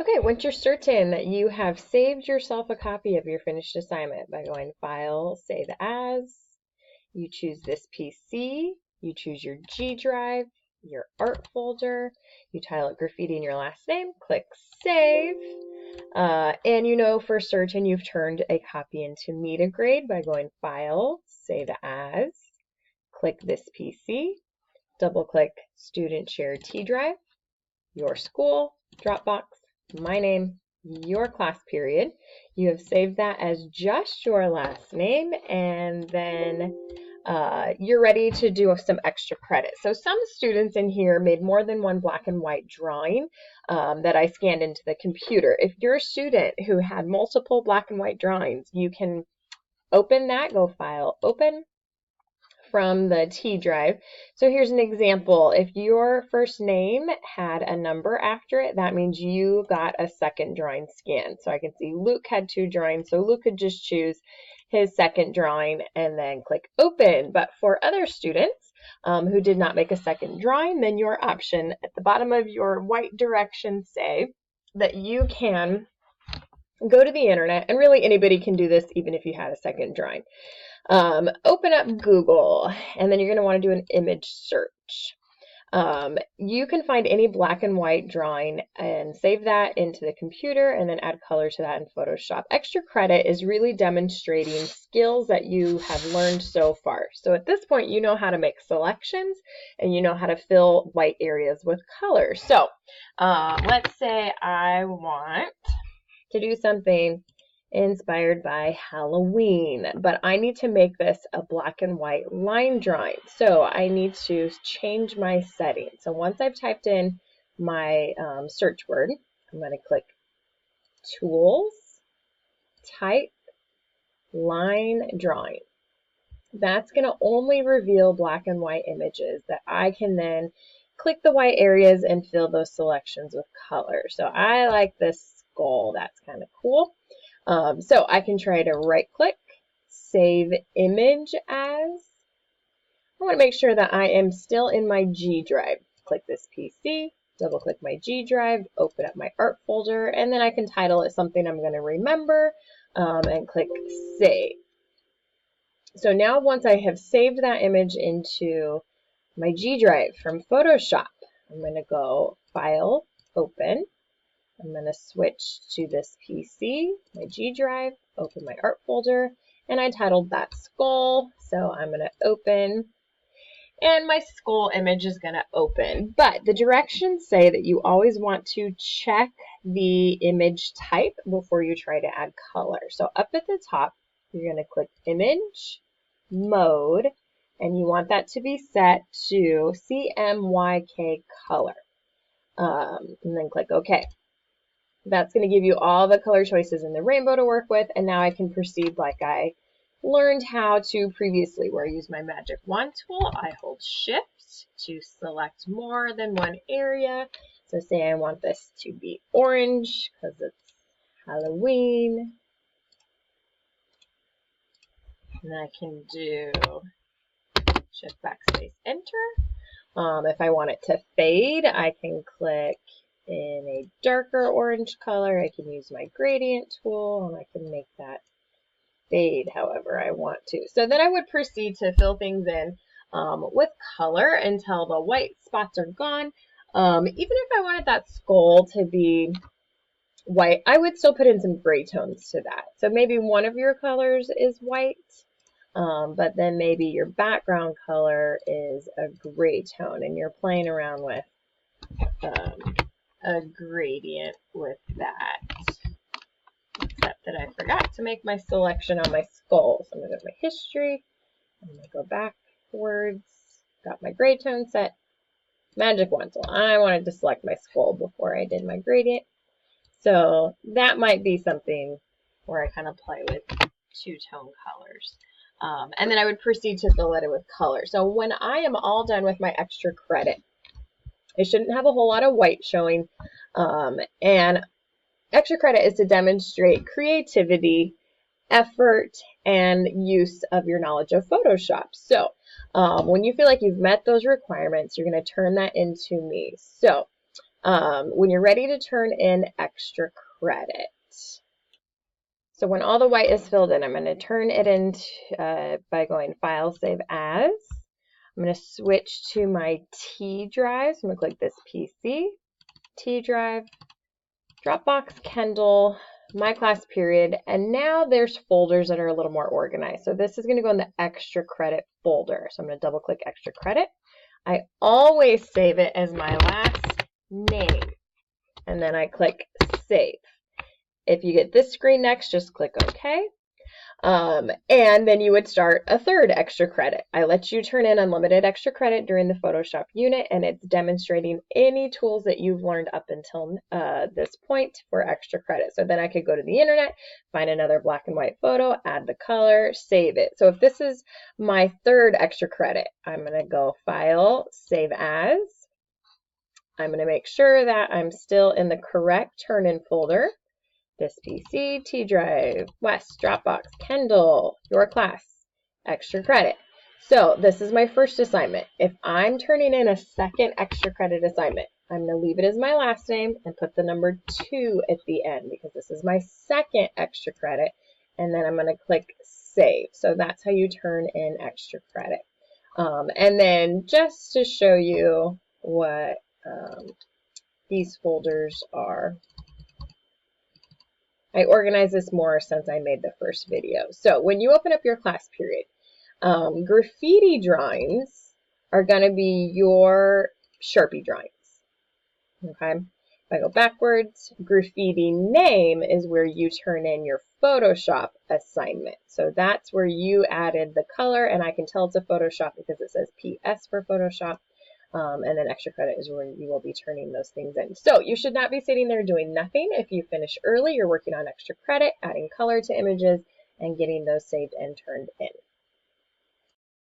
Okay, once you're certain that you have saved yourself a copy of your finished assignment by going File, Save As, you choose this PC, you choose your G drive, your art folder, you title it graffiti and your last name, click Save, and you know for certain you've turned a copy into Metagrade by going File, Save As, click this PC, double click Student Share T Drive, your school, Dropbox, my name, your class period. You have saved that as just your last name, and then you're ready to do some extra credit. So some students in here made more than one black and white drawing that I scanned into the computer. If you're a student who had multiple black and white drawings, you can open that, go File, Open, from the T drive. So here's an example. If your first name had a number after it, that means you got a second drawing scan. So I can see Luke had 2 drawings, so Luke could just choose his second drawing and then click open. But for other students who did not make a second drawing, then your option at the bottom of your white directions say that you can go to the internet, and really anybody can do this even if you had a second drawing. Open up Google, and then you're going to want to do an image search. You can find any black and white drawing and save that into the computer and then add color to that in Photoshop. Extra credit is really demonstrating skills that you have learned so far. So at this point, you know how to make selections and you know how to fill white areas with color. So let's say I want to do something inspired by Halloween, but I need to make this a black and white line drawing. So I need to change my setting. So once I've typed in my search word, I'm going to click Tools, Type, Line Drawing. That's going to only reveal black and white images that I can then click the white areas and fill those selections with color. So I like this skull. That's kind of cool. So I can try to right click, save image as. I want to make sure that I am still in my G drive. Click this PC, double click my G drive, open up my art folder, and then I can title it something I'm going to remember and click save. So now once I have saved that image into my G drive from Photoshop, I'm going to go File, Open. I'm going to switch to this PC, my G drive, open my art folder, and I titled that skull. So I'm going to open, and my skull image is going to open. But the directions say that you always want to check the image type before you try to add color. So up at the top, you're going to click Image, Mode, and you want that to be set to CMYK color. And then click OK. That's going to give you all the color choices in the rainbow to work with, and now I can proceed like I learned how to previously, where I use my magic wand tool. I hold Shift to select more than one area. So say I want this to be orange because it's Halloween. And I can do Shift Backspace Enter. If I want it to fade, I can click in a darker orange color. I can use my gradient tool and I can make that fade however I want to. So then I would proceed to fill things in with color until the white spots are gone. Even if I wanted that skull to be white, I would still put in some gray tones to that. So maybe one of your colors is white, but then maybe your background color is a gray tone and you're playing around with a gradient with that, except that I forgot to make my selection on my skull. So I'm going to go to my history, I'm going to go backwards, got my gray tone set, magic wand tool. I wanted to select my skull before I did my gradient. So that might be something where I kind of play with two-tone colors. And then I would proceed to fill it in with color. So when I am all done with my extra credit, I shouldn't have a whole lot of white showing. And extra credit is to demonstrate creativity, effort, and use of your knowledge of Photoshop. So when you feel like you've met those requirements, you're going to turn that into me. So when you're ready to turn in extra credit. So when all the white is filled in, I'm going to turn it in by going File, Save As. I'm going to switch to my T drive. So I'm going to click this PC, T drive, Dropbox, Kendall, My Class Period, and now there's folders that are a little more organized. So this is going to go in the extra credit folder. So I'm going to double click extra credit. I always save it as my last name, and then I click save. If you get this screen next, just click OK. And then you would start a third extra credit. I let you turn in unlimited extra credit during the Photoshop unit, and it's demonstrating any tools that you've learned up until this point for extra credit. So then I could go to the internet, find another black and white photo, add the color, save it. So if this is my third extra credit, I'm going to go File, Save As. I'm going to make sure that I'm still in the correct turn-in folder. This PC, T drive, West, Dropbox, Kendall, Your Class, extra credit. So this is my first assignment. If I'm turning in a second extra credit assignment, I'm going to leave it as my last name and put the number 2 at the end because this is my second extra credit. And then I'm going to click save. So that's how you turn in extra credit. And then just to show you what these folders are, I organize this more since I made the first video. So when you open up your class period, graffiti drawings are going to be your Sharpie drawings. Okay. If I go backwards, graffiti name is where you turn in your Photoshop assignment. So that's where you added the color, and I can tell it's a Photoshop because it says PS for Photoshop. And then extra credit is where you will be turning those things in. So you should not be sitting there doing nothing. If you finish early, you're working on extra credit, adding color to images, and getting those saved and turned in.